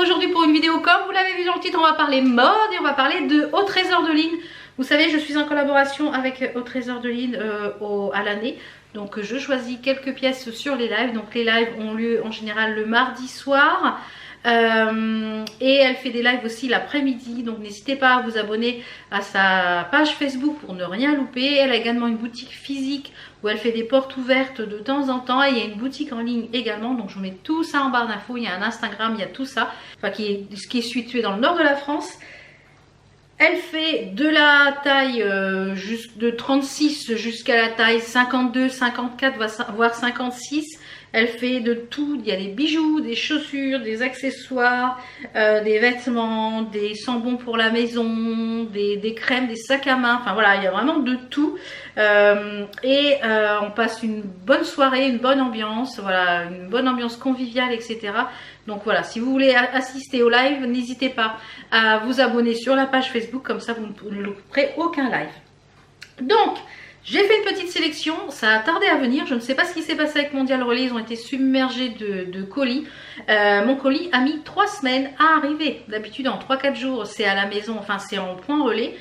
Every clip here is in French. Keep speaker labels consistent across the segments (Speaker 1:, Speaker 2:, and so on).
Speaker 1: aujourd'hui pour une vidéo comme vous l'avez vu dans le titre, on va parler mode et on va parler de Au Trésor de Lynn. Vous savez, je suis en collaboration avec Au Trésor de Lynn à l'année. Donc je choisis quelques pièces sur les lives. Donc les lives ont lieu en général le mardi soir. Et elle fait des lives aussi l'après-midi, donc n'hésitez pas à vous abonner à sa page Facebook pour ne rien louper. Elle a également une boutique physique où elle fait des portes ouvertes de temps en temps, et il y a une boutique en ligne également, donc je vous mets tout ça en barre d'infos. Il y a un Instagram, il y a tout ça, enfin qui est situé dans le nord de la France. Elle fait de la taille juste de 36 jusqu'à la taille 52, 54, voire 56. Elle fait de tout, il y a des bijoux, des chaussures, des accessoires, des vêtements, des sambons pour la maison, des crèmes, des sacs à main, enfin voilà, il y a vraiment de tout. On passe une bonne soirée, une bonne ambiance, voilà, une bonne ambiance conviviale, etc. Donc voilà, si vous voulez assister au live, n'hésitez pas à vous abonner sur la page Facebook, comme ça vous ne louperez aucun live. Donc, j'ai fait une petite sélection, ça a tardé à venir, je ne sais pas ce qui s'est passé avec Mondial Relais, ils ont été submergés de colis. Mon colis a mis 3 semaines à arriver. D'habitude en 3-4 jours c'est à la maison, enfin c'est en point relais.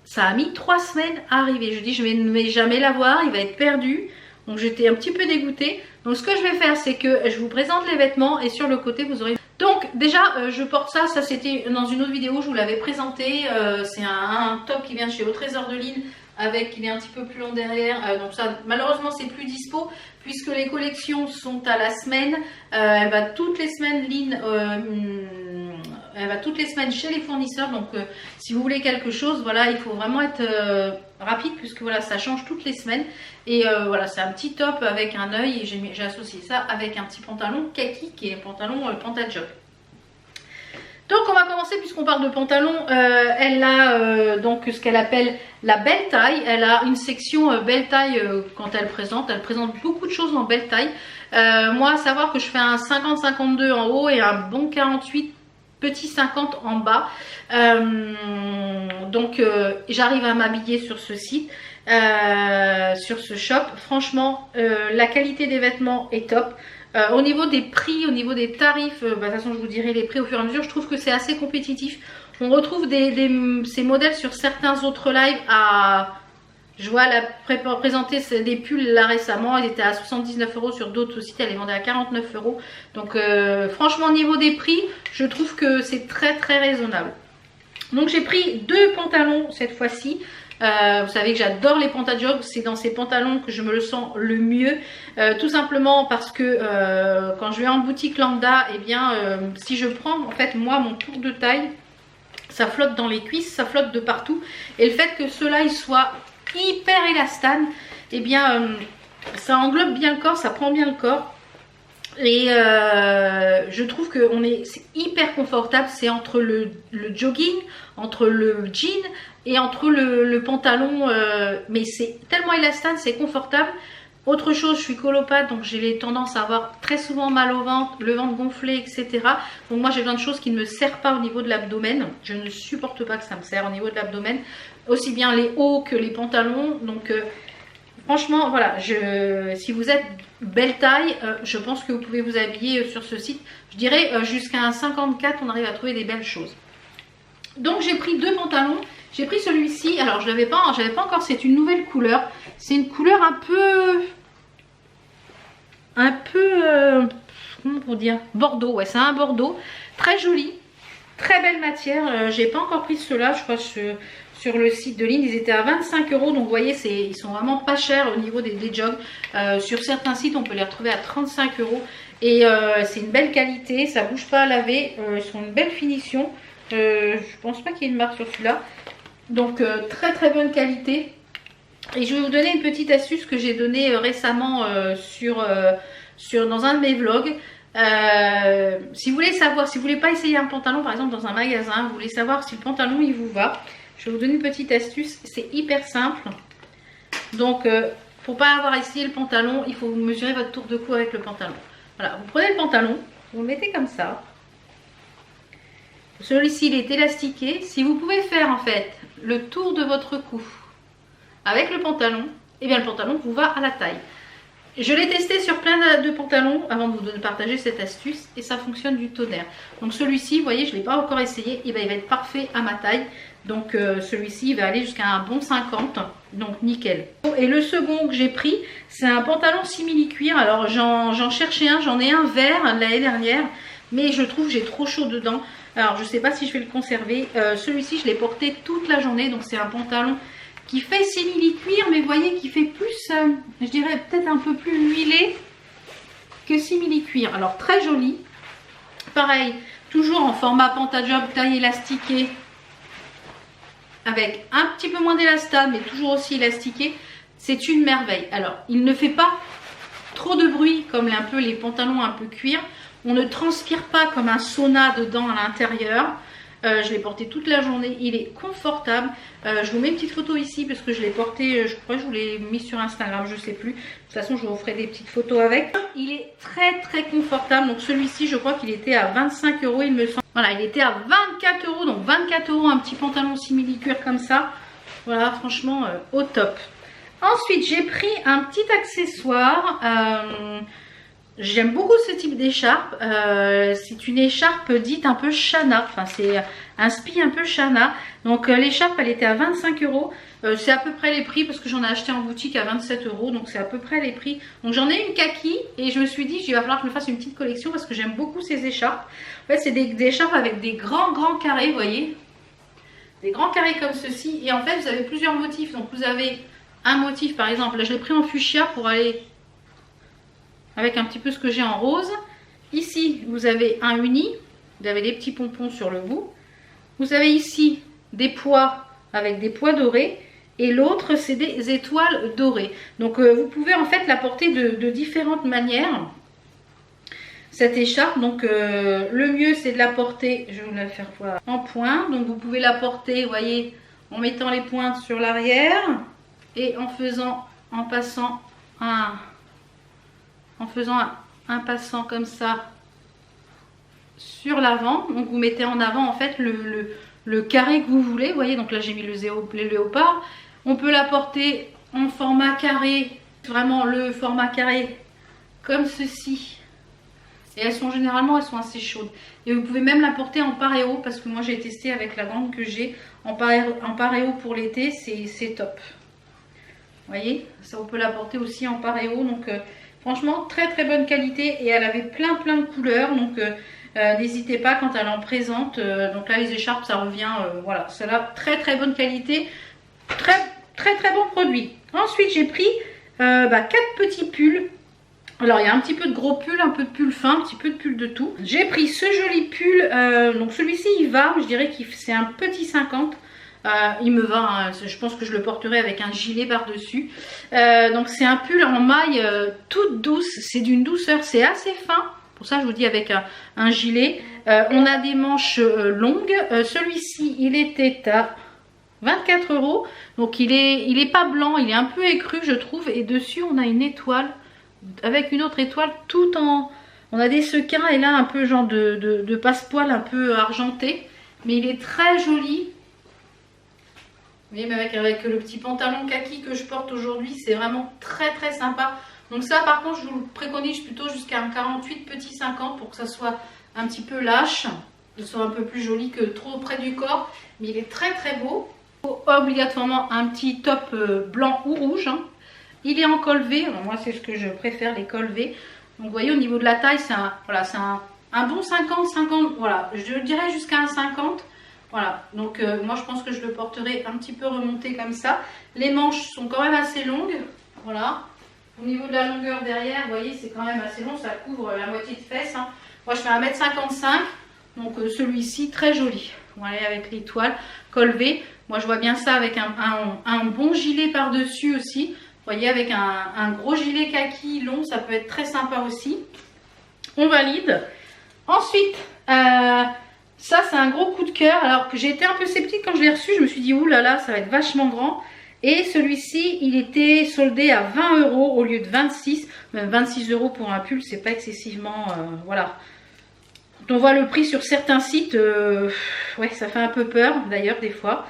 Speaker 1: Ça a mis 3 semaines à arriver. Je dis je ne vais jamais l'avoir, il va être perdu. Donc j'étais un petit peu dégoûtée. Donc ce que je vais faire, c'est que je vous présente les vêtements et sur le côté vous aurez... Donc déjà je porte ça c'était dans une autre vidéo, je vous l'avais présenté. C'est un top qui vient de chez Au Trésor de Lynn. Il est un petit peu plus long derrière, donc ça malheureusement c'est plus dispo puisque les collections sont à la semaine. Elle va toutes les semaines elle va toutes les semaines chez les fournisseurs, donc si vous voulez quelque chose, voilà, il faut vraiment être rapide puisque voilà, ça change toutes les semaines. Et voilà, c'est un petit top avec un œil et j'ai associé ça avec un petit pantalon kaki qui est un pantalon pantajog. Donc on va commencer puisqu'on parle de pantalon. Elle a donc ce qu'elle appelle la belle taille. Elle a une section belle taille quand elle présente. Elle présente beaucoup de choses en belle taille. Moi, à savoir que je fais un 50-52 en haut et un bon 48 petit 50 en bas. Donc j'arrive à m'habiller sur ce site, sur ce shop. Franchement, la qualité des vêtements est top. Au niveau des prix, au niveau des tarifs, de toute façon je vous dirai les prix au fur et à mesure, je trouve que c'est assez compétitif. On retrouve ces modèles sur certains autres lives à... Je vois elle a présenté des pulls là récemment, ils étaient à 79 € sur d'autres sites, elle les vendait à 49 €. Donc franchement au niveau des prix, je trouve que c'est très raisonnable. Donc j'ai pris 2 pantalons cette fois-ci. Vous savez que j'adore les pantajog, c'est dans ces pantalons que je me le sens le mieux, tout simplement parce que quand je vais en boutique lambda, et bien si je prends en fait moi mon tour de taille, ça flotte dans les cuisses, ça flotte de partout, et le fait que ceux-là ils soient hyper élastane, et bien ça englobe bien le corps, ça prend bien le corps. Et je trouve que c'est hyper confortable, c'est entre le jogging, entre le jean et entre le pantalon, mais c'est tellement élastane, c'est confortable. Autre chose, je suis colopathe, donc j'ai tendance à avoir très souvent mal au ventre, le ventre gonflé, etc. Donc moi j'ai besoin de choses qui ne me serrent pas au niveau de l'abdomen. Je ne supporte pas que ça me serre au niveau de l'abdomen, aussi bien les hauts que les pantalons. Donc franchement, voilà, si vous êtes belle taille, je pense que vous pouvez vous habiller sur ce site. Je dirais jusqu'à un 54, on arrive à trouver des belles choses. Donc j'ai pris 2 pantalons. J'ai pris celui-ci, alors je l'avais pas encore, c'est une nouvelle couleur. C'est une couleur comment pour dire, bordeaux, ouais, c'est un bordeaux. Très joli, très belle matière. J'ai pas encore pris ceux-là, je crois sur le site de Lynn, ils étaient à 25 €. Donc vous voyez, ils sont vraiment pas chers au niveau des jogs. Sur certains sites, on peut les retrouver à 35 €. Et c'est une belle qualité, ça bouge pas à laver. Ils sont une belle finition. Je pense pas qu'il y ait une marque sur celui-là. Donc très bonne qualité. Et je vais vous donner une petite astuce que j'ai donnée récemment dans un de mes vlogs. Si vous voulez savoir, si vous voulez pas essayer un pantalon par exemple dans un magasin, vous voulez savoir si le pantalon il vous va, je vais vous donner une petite astuce, c'est hyper simple. Donc pour pas avoir essayé le pantalon, il faut mesurer votre tour de cou avec le pantalon. Voilà, vous prenez le pantalon, vous le mettez comme ça. Celui-ci il est élastiqué. Si vous pouvez faire en fait le tour de votre cou avec le pantalon, et bien le pantalon vous va à la taille. Je l'ai testé sur plein de pantalons avant de vous partager cette astuce et ça fonctionne du tonnerre. Donc celui-ci, vous voyez, je ne l'ai pas encore essayé, il va être parfait à ma taille. Donc celui-ci, il va aller jusqu'à un bon 50, donc nickel. Et le second que j'ai pris, c'est un pantalon simili-cuir. Alors j'en cherchais un, j'en ai un vert l'année dernière, mais je trouve que j'ai trop chaud dedans. Alors je ne sais pas si je vais le conserver. Celui-ci, je l'ai porté toute la journée, donc c'est un pantalon qui fait simili-cuir, mais vous voyez qui fait plus, je dirais peut-être un peu plus huilé que simili-cuir. Alors très joli. Pareil, toujours en format pantajob, taille élastiquée, avec un petit peu moins d'élastane, mais toujours aussi élastiqué. C'est une merveille. Alors, il ne fait pas trop de bruit comme un peu les pantalons un peu cuir. On ne transpire pas comme un sauna dedans à l'intérieur. Je l'ai porté toute la journée, il est confortable. Je vous mets une petite photo ici parce que je l'ai porté, je crois que je vous l'ai mis sur Instagram, je sais plus. De toute façon, je vous ferai des petites photos avec. Il est très très confortable. Donc celui-ci, je crois qu'il était à 25 €, il me semble. Voilà, il était à 24 €, donc 24 € un petit pantalon simili-cuir comme ça. Voilà, franchement, au top. Ensuite, j'ai pris un petit accessoire. J'aime beaucoup ce type d'écharpe. C'est une écharpe dite un peu Shana. Enfin, c'est un spi un peu Shana. Donc, l'écharpe, elle était à 25 €. C'est à peu près les prix parce que j'en ai acheté en boutique à 27 €. Donc, c'est à peu près les prix. Donc, j'en ai une kaki et je me suis dit, il va falloir que je me fasse une petite collection parce que j'aime beaucoup ces écharpes. En fait, c'est des écharpes avec des grands carrés, vous voyez. Des grands carrés comme ceci. Et en fait, vous avez plusieurs motifs. Donc, vous avez un motif, par exemple. Là, je l'ai pris en fuchsia pour aller avec un petit peu ce que j'ai en rose. Ici, vous avez un uni. Vous avez des petits pompons sur le bout. Vous avez ici des pois avec des pois dorés. Et l'autre, c'est des étoiles dorées. Donc, vous pouvez en fait la porter de différentes manières. Cette écharpe, donc le mieux, c'est de la porter, je vais vous la faire voir, en point. Donc, vous pouvez la porter, vous voyez, en mettant les pointes sur l'arrière. Et en passant un passant comme ça sur l'avant. Donc vous mettez en avant en fait le carré que vous voulez. Vous voyez, donc là j'ai mis le léopard. On peut la porter en format carré, vraiment le format carré comme ceci. Et elles sont assez chaudes. Et vous pouvez même la porter en paréo parce que moi j'ai testé avec la grande que j'ai en paréo pour l'été, c'est top. Vous voyez, ça on peut la porter aussi en paréo. Donc franchement très très bonne qualité et elle avait plein de couleurs. Donc n'hésitez pas quand elle en présente. Donc là les écharpes ça revient, voilà, c'est là très bonne qualité. Très bon produit. Ensuite j'ai pris 4 petits pulls. Alors il y a un petit peu de gros pull, un peu de pull fin, un petit peu de pull de tout. J'ai pris ce joli pull, donc celui-ci il va, je dirais que c'est un petit 50. Il me va, hein, je pense que je le porterai avec un gilet par-dessus. Donc c'est un pull en maille toute douce, c'est d'une douceur, c'est assez fin. Pour ça je vous dis avec un gilet. On a des manches longues. Celui-ci il était à 24 €. Donc il est pas blanc, il est un peu écru je trouve. Et dessus on a une étoile avec une autre étoile tout en... On a des sequins et là un peu genre de passepoil un peu argenté. Mais il est très joli. Vous voyez, mais avec le petit pantalon kaki que je porte aujourd'hui, c'est vraiment très sympa. Donc ça par contre je vous le préconise plutôt jusqu'à un 48 petit 50 pour que ça soit un petit peu lâche. Il soit un peu plus joli que trop près du corps. Mais il est très beau. Il faut obligatoirement un petit top blanc ou rouge. Hein. Il est en col V. Alors moi c'est ce que je préfère, les cols V. Donc vous voyez au niveau de la taille c'est un bon 50, voilà. Je dirais jusqu'à un 50. Voilà, donc moi je pense que je le porterai un petit peu remonté comme ça. Les manches sont quand même assez longues, voilà. Au niveau de la longueur derrière, vous voyez, c'est quand même assez long, ça couvre la moitié de fesses. Hein. Moi je fais 1m55, donc celui-ci très joli. Voilà, avec l'étoile, col V. Moi je vois bien ça avec un bon gilet par-dessus aussi. Vous voyez, avec un gros gilet kaki long, ça peut être très sympa aussi. On valide. Ensuite, ça c'est un gros coup de cœur. Alors que j'ai été un peu sceptique quand je l'ai reçu, je me suis dit oulala, ça va être vachement grand. Et celui-ci, il était soldé à 20 € au lieu de 26. Même 26 € pour un pull, c'est pas excessivement... voilà. Quand on voit le prix sur certains sites, ouais, ça fait un peu peur d'ailleurs des fois.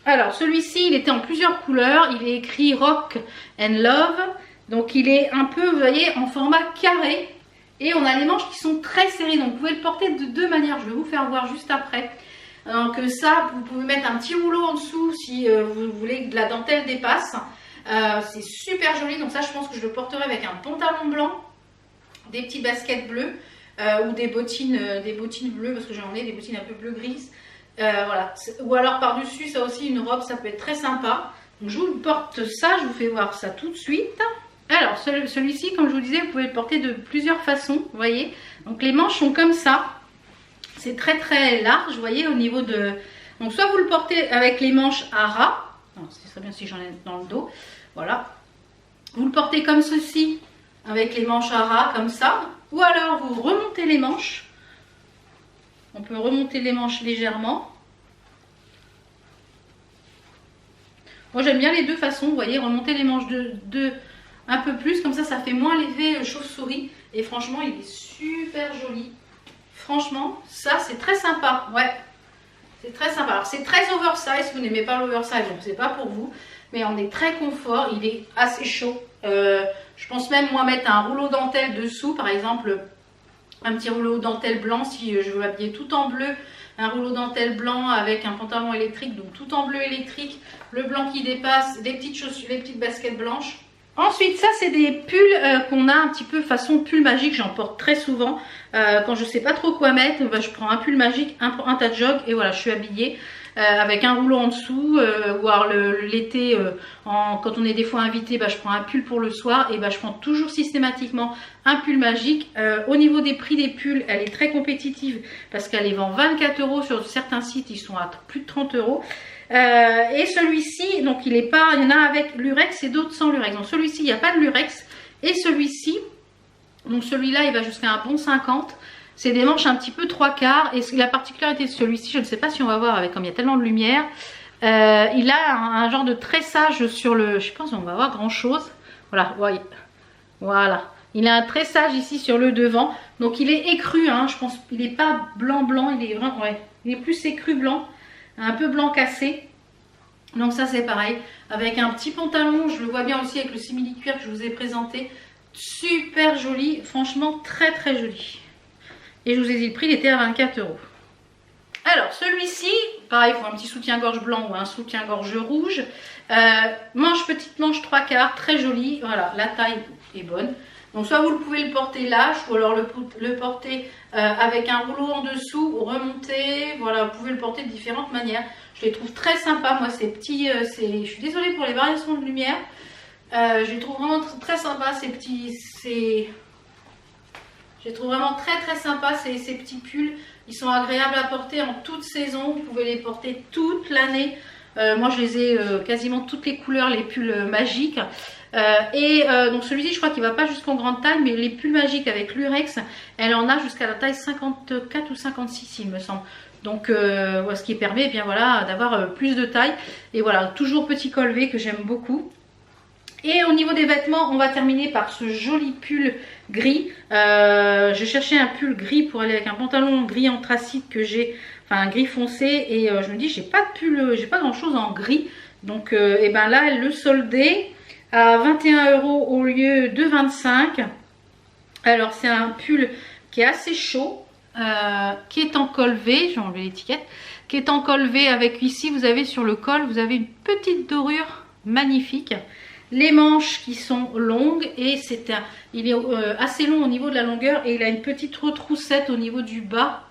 Speaker 1: Alors celui-ci, il était en plusieurs couleurs. Il est écrit Rock and Love. Donc il est un peu, vous voyez, en format carré. Et on a les manches qui sont très serrées. Donc vous pouvez le porter de deux manières. Je vais vous faire voir juste après. Donc ça, vous pouvez mettre un petit rouleau en dessous si vous voulez que la dentelle dépasse. C'est super joli. Donc ça, je pense que je le porterai avec un pantalon blanc, des petites baskets bleues ou des bottines bleues parce que j'en ai des bottines un peu bleu grises. Voilà. Ou alors par-dessus, ça aussi une robe, ça peut être très sympa. Donc je vous porte ça, je vous fais voir ça tout de suite. Alors celui-ci, comme je vous disais, vous pouvez le porter de plusieurs façons, vous voyez. Donc les manches sont comme ça. C'est très très large, vous voyez, au niveau de... Donc soit vous le portez avec les manches à ras. Ce serait bien si j'en ai dans le dos. Voilà. Vous le portez comme ceci, avec les manches à ras, comme ça. Ou alors vous remontez les manches. On peut remonter les manches légèrement. Moi j'aime bien les deux façons, vous voyez, remonter les manches de un peu plus, comme ça fait moins l'effet chauve-souris. Et franchement, il est super joli. Franchement, ça c'est très sympa, ouais. C'est très sympa. Alors c'est très oversize, vous n'aimez pas l'oversize, donc c'est pas pour vous. Mais on est très confort, il est assez chaud. Je pense même moi mettre un rouleau dentelle dessous, par exemple un petit rouleau dentelle blanc si je veux m'habiller tout en bleu. Un rouleau dentelle blanc avec un pantalon électrique, donc tout en bleu électrique, le blanc qui dépasse, des petites chaussures, des petites baskets blanches. Ensuite, ça c'est des pulls qu'on a un petit peu façon pull magique, j'en porte très souvent. Quand je sais pas trop quoi mettre, bah, je prends un pull magique, un tas de jog et voilà, je suis habillée avec un rouleau en dessous. Ou alors l'été, quand on est des fois invité, bah, je prends un pull pour le soir et bah, je prends toujours systématiquement un pull magique. Au niveau des prix des pulls, elle est très compétitive parce qu'elle les vend 24 € sur certains sites, ils sont à plus de 30 €. Et celui-ci, donc il est pas, il y en a avec lurex et d'autres sans lurex. Donc celui-ci, il n'y a pas de lurex. Et celui-ci, donc celui-là, il va jusqu'à un bon 50. C'est des manches un petit peu 3/4. Et la particularité de celui-ci, je ne sais pas si on va voir avec, comme il y a tellement de lumière, il a un genre de tressage sur le, je pense qu'on va voir grand chose. Voilà, voyez. Voilà. Il a un tressage ici sur le devant. Donc il est écru, hein, je pense. Il n'est pas blanc, il est vraiment, ouais, il est plus écru blanc. Un peu blanc cassé. Donc ça c'est pareil. Avec un petit pantalon, je le vois bien aussi avec le simili-cuir que je vous ai présenté. Super joli. Franchement très très joli. Et je vous ai dit le prix, il était à 24 €. Alors celui-ci, pareil, il faut un petit soutien-gorge blanc ou un soutien-gorge rouge. Petite manche 3/4, très joli. Voilà, la taille est bonne. Donc soit vous pouvez le porter lâche ou alors le porter avec un rouleau en dessous ou remonter. Voilà, vous pouvez le porter de différentes manières. Je les trouve très sympas. Moi, ces petits, je suis désolée pour les variations de lumière. Je les trouve vraiment très sympas, ces petits. Je les trouve vraiment très très sympas, ces petits pulls. Ils sont agréables à porter en toute saison. Vous pouvez les porter toute l'année. Moi, je les ai quasiment toutes les couleurs, les pulls magiques. Donc celui-ci, je crois qu'il ne va pas jusqu'en grande taille, mais les pulls magiques avec l'urex, elle en a jusqu'à la taille 54 ou 56, il me semble. Donc ce qui permet, eh bien voilà, d'avoir plus de taille. Et voilà, toujours petit col V que j'aime beaucoup. Et au niveau des vêtements, on va terminer par ce joli pull gris. Je cherchais un pull gris pour aller avec un pantalon gris anthracite que j'ai, enfin un gris foncé. Et je me dis, j'ai pas de pull, j'ai pas grand chose en gris. Donc et ben là, elle le soldait à 21 € au lieu de 25. Alors c'est un pull qui est assez chaud, qui est en col V, j'ai enlevé l'étiquette, qui est en col V avec ici, vous avez sur le col, vous avez une petite dorure magnifique. Les manches qui sont longues et il est assez long au niveau de la longueur et il a une petite retroussette au niveau du bas.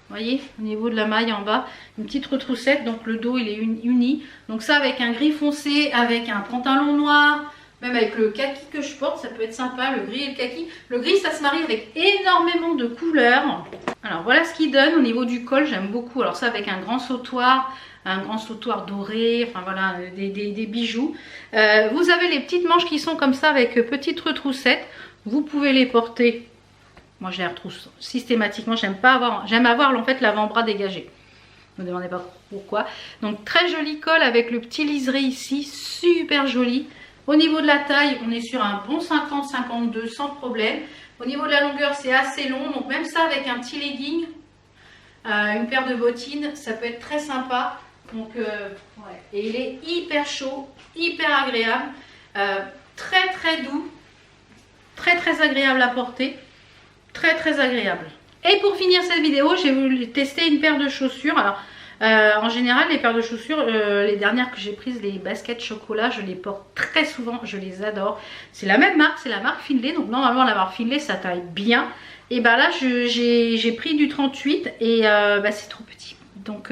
Speaker 1: Vous voyez, au niveau de la maille en bas, une petite retroussette, donc le dos il est uni. Donc ça avec un gris foncé, avec un pantalon noir, même avec le kaki que je porte, ça peut être sympa, le gris et le kaki. Le gris ça se marie avec énormément de couleurs. Alors voilà ce qu'il donne au niveau du col, j'aime beaucoup. Alors ça avec un grand sautoir doré, enfin voilà, des bijoux. Vous avez les petites manches qui sont comme ça avec petite retroussette. Vous pouvez les porter. Moi je les retrousse systématiquement, j'aime avoir en fait l'avant-bras dégagé. Ne me demandez pas pourquoi. Donc très joli col avec le petit liseré ici, super joli. Au niveau de la taille, on est sur un bon 50-52 sans problème. Au niveau de la longueur, c'est assez long, donc même ça avec un petit legging, une paire de bottines, ça peut être très sympa. Donc ouais. Et il est hyper chaud, hyper agréable. très très doux, très très agréable à porter, très très agréable. Et pour finir cette vidéo, j'ai voulu tester une paire de chaussures. Alors en général, les paires de chaussures, les dernières que j'ai prises, les baskets chocolat, je les porte très souvent, je les adore. C'est la même marque, c'est la marque Findlay, donc normalement la marque Findlay ça taille bien. Et bah là j'ai pris du 38 et bah, c'est trop petit. Donc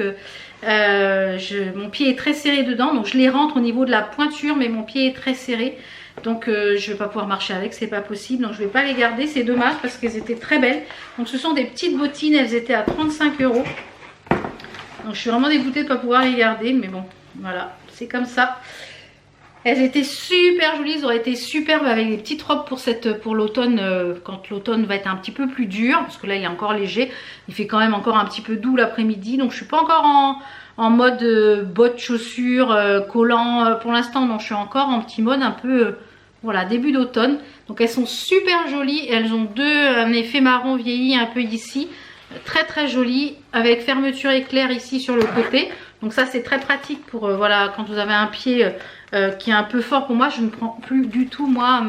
Speaker 1: mon pied est très serré dedans, donc je les rentre au niveau de la pointure, mais mon pied est très serré. Donc je vais pas pouvoir marcher avec, c'est pas possible. Donc je vais pas les garder, c'est dommage parce qu'elles étaient très belles. Donc ce sont des petites bottines, elles étaient à 35 €. Donc je suis vraiment dégoûtée de ne pas pouvoir les garder, mais bon, voilà, c'est comme ça. Elles étaient super jolies, elles auraient été superbes avec des petites robes pour l'automne, quand l'automne va être un petit peu plus dur, parce que là il est encore léger, il fait quand même encore un petit peu doux l'après-midi, donc je suis pas encore en mode bottes, chaussures, collants pour l'instant, non, je suis encore en petit mode un peu, voilà, début d'automne. Donc elles sont super jolies, elles ont un effet marron vieilli un peu ici. Très très jolie avec fermeture éclair ici sur le côté, donc ça c'est très pratique pour voilà, quand vous avez un pied qui est un peu fort. Pour moi, je ne prends plus du tout moi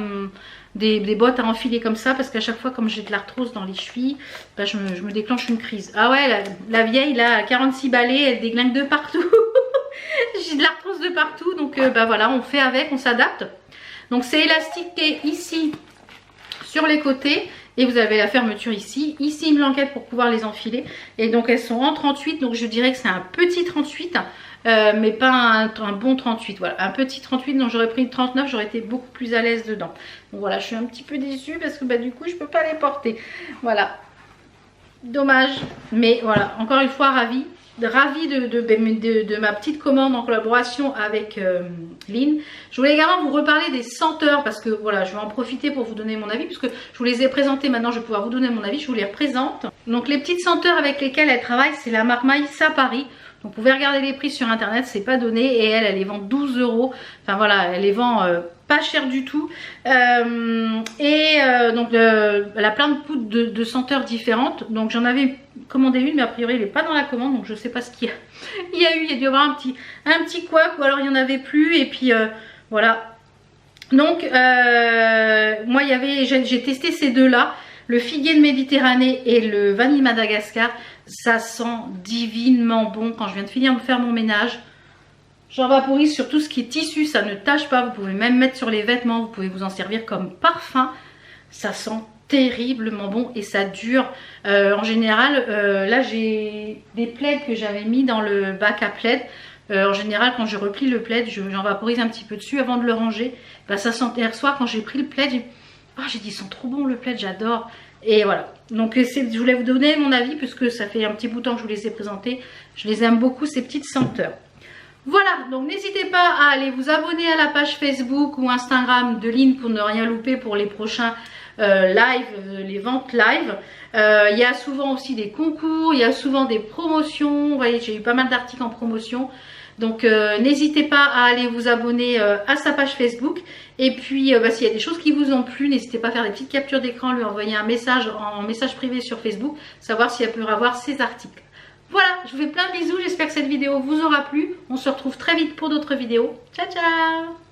Speaker 1: des bottes à enfiler comme ça, parce qu'à chaque fois comme j'ai de l'arthrose dans les chevilles, bah, je me déclenche une crise. Ah ouais, la vieille là, 46 balais, elle déglingue de partout. J'ai de l'arthrose de partout, donc bah voilà, on fait avec, on s'adapte. Donc c'est élastiqué ici sur les côtés. Et vous avez la fermeture ici, ici une blanquette pour pouvoir les enfiler. Et donc elles sont en 38, donc je dirais que c'est un petit 38, mais pas un bon 38. Voilà, un petit 38, donc j'aurais pris une 39, j'aurais été beaucoup plus à l'aise dedans. Donc voilà, je suis un petit peu déçue parce que bah, du coup je peux pas les porter. Voilà, dommage, mais voilà, encore une fois ravie de ma petite commande en collaboration avec Lynn. Je voulais également vous reparler des senteurs, parce que voilà, je vais en profiter pour vous donner mon avis, puisque je vous les ai présentés. Maintenant je vais pouvoir vous donner mon avis, je vous les représente. Donc les petites senteurs avec lesquelles elle travaille, c'est la marque Maïssa Paris. Donc vous pouvez regarder les prix sur internet, c'est pas donné, et elle les vend 12 €. Enfin voilà, elle les vend pas cher du tout. Donc elle a plein de poudres de senteurs différentes. Donc j'en avais commandé une, mais a priori elle n'est pas dans la commande, donc je sais pas ce qu'il y a. Il y a dû y avoir un petit couac, ou alors il n'y en avait plus, et puis voilà. Donc moi j'ai testé ces deux là, le figuier de Méditerranée et le vanille Madagascar. Ça sent divinement bon. Quand je viens de finir de faire mon ménage, j'en vaporise sur tout ce qui est tissu, ça ne tâche pas. Vous pouvez même mettre sur les vêtements, vous pouvez vous en servir comme parfum. Ça sent terriblement bon et ça dure. En général, là j'ai des plaids que j'avais mis dans le bac à plaid. En général, quand je replie le plaid, j'en vaporise un petit peu dessus avant de le ranger. Bah, ça sentait hier soir quand j'ai pris le plaid. J'ai dit, ils sont trop bons le plaid, j'adore. Et voilà, donc je voulais vous donner mon avis puisque ça fait un petit bout de temps que je vous les ai présentés. Je les aime beaucoup, ces petites senteurs. Voilà, donc n'hésitez pas à aller vous abonner à la page Facebook ou Instagram de Lynn pour ne rien louper pour les prochains live, les ventes live. Il y a souvent aussi des concours, il y a souvent des promotions. Vous voyez, j'ai eu pas mal d'articles en promotion. Donc n'hésitez pas à aller vous abonner à sa page Facebook. Et puis s'il y a des choses qui vous ont plu, n'hésitez pas à faire des petites captures d'écran, lui envoyer un message en message privé sur Facebook, savoir si elle peut avoir ses articles. Voilà, je vous fais plein de bisous, j'espère que cette vidéo vous aura plu. On se retrouve très vite pour d'autres vidéos. Ciao ciao.